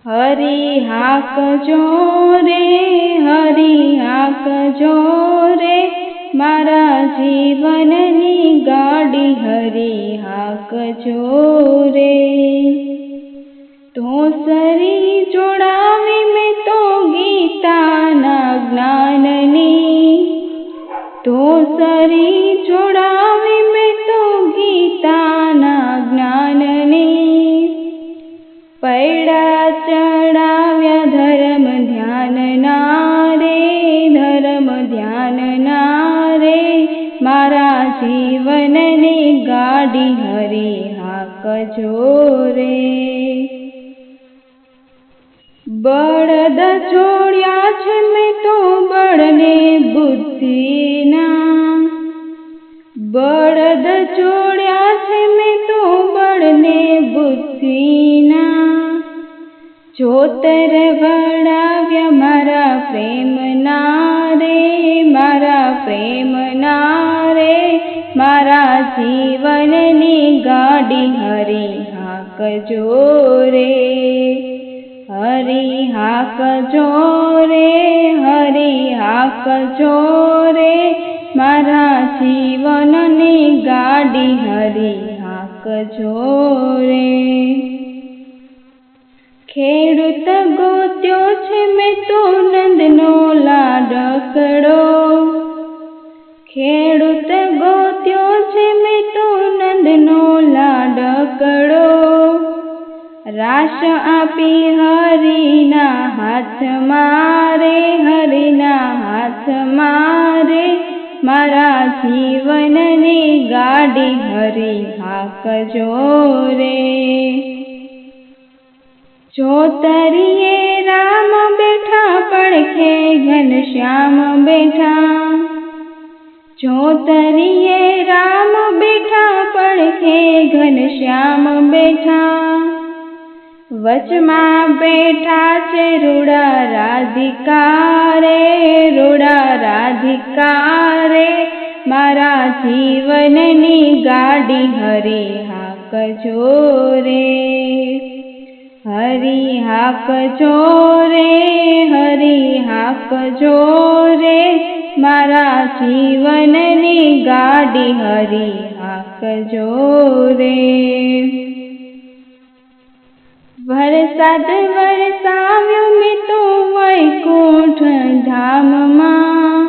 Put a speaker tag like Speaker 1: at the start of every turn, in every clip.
Speaker 1: हरि हाकजो रे, हरि हाकजो रे, मारा जीवननी गाड़ी हरि हाकजो रे। तो सरी जोड़ावी में तो गीताना ज्ञाननी, तो सरी जोड़ावी में तो गीताना ज्ञाननी। पैड़ा चढ़ाव्या धर्म ध्यान नारे, धर्म ध्यान नारे, मारा जीवनने गाड़ी हरि हाकजो रे। बळद छोड्या छे मैं तो बळने बुद्धिना, बळद छोड्या छे मैं तो बळने बुद्धिना। जोतर वळाव्या मारा प्रेम नारे, मारा प्रेम नारे, मारा जीवननी गाड़ी हरि हाकजो रे। हरि हाकजो रे, हरि हाकजो रे, मारा जीवननी गाड़ी हरि हाकजो रे। खेडूत गोत्यो छे मैं तो नंदनो लाडकड़ो, खेडूत गोत्यो छे मैं तो नंदनो लाडकड़ो। राश आपी हरिना हाथ मारे, हरिना हाथ मारे, मारा जीवननी गाड़ी हरि हाकजो रे। जोतरिये राम बैठा पड़खे घनश्याम बैठा, जोतरिये राम बैठा पड़खे घनश्याम बैठा। वचमा बैठा छे रूड़ा राधिका रे, रूड़ा राधिका रे, मारा जीवननी गाड़ी हरि हाकजो रे। हरि हाकजो रे, हरि हाकजो रे, मारा जीवननी गाड़ी हरि हाकजो रे। वरसाद वरसाव्यो मैं तो वैकुंठ धाम मां,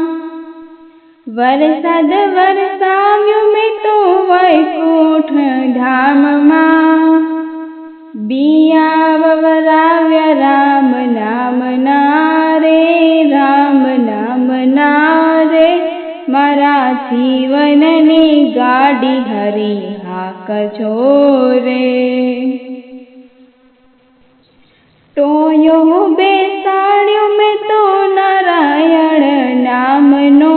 Speaker 1: वरसाद वरसाव्यो मैं तो वैकुंठ धाम मां। बिया ववराव्या राम नाम नारे, राम नाम नारे, मारा जीवननी गाड़ी हरि हाकजो रे। टोयो बेसाड्यो मैं तो नारायण नामनो,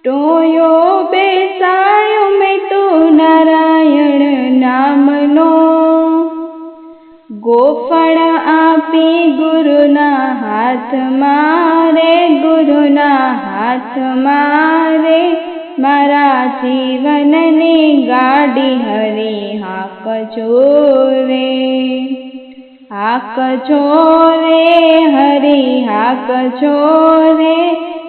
Speaker 1: टोयो बेसाड्यो मैं तो नारायण नामनो। गोफळ आपी गुरुना हाथ मारे, गुरुना हाथ मारे, मारा जीवननी गाड़ी हरि हाकजो रे। हाकजो रे, हरि हाकजो रे,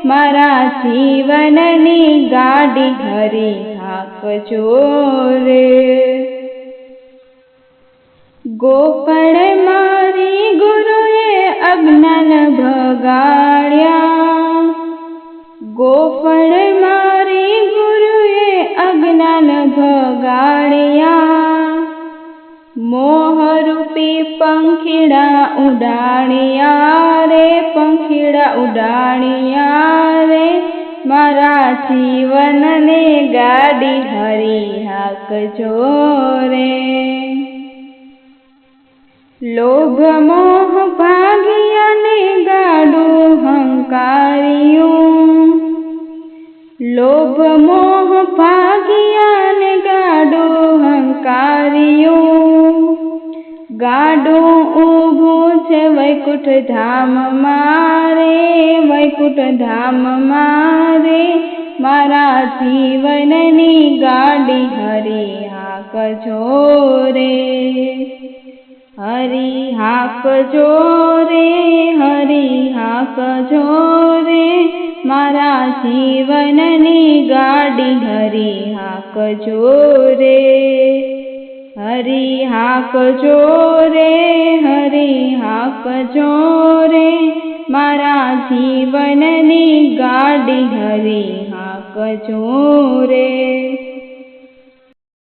Speaker 1: मारा जीवननी गाड़ी हरि हाकजो रे। गोफळ मारी गुरुए अज्ञान भगाड्या, गोफळ मारी गुरुए अज्ञान भगाड्या। मोहरूपी पंखीड़ा उडाड्या रे, पंखीड़ा उडाड्या रे, मारा जीवनने गाड़ी हरि हाकजो रे। लोभ मोह भाग्या ने गाडू हंकारियों, लोभ मोह भाग्या ने गाडू हंकारियों। गाडू ऊभू छे वैकुंठ धाम मारे, वैकुंठ धाम मारे, मारा जीवननी गाड़ी हरि हाकजो रे। હરી હાંકજો રે, હરી હાંકજો રે, મારા જીવનની ગાડી હરી હાંકજો રે. હરી હાંકજો રે, હરી હાંકજો રે, મારા જીવનની ગાડી હરી હાંકજો રે.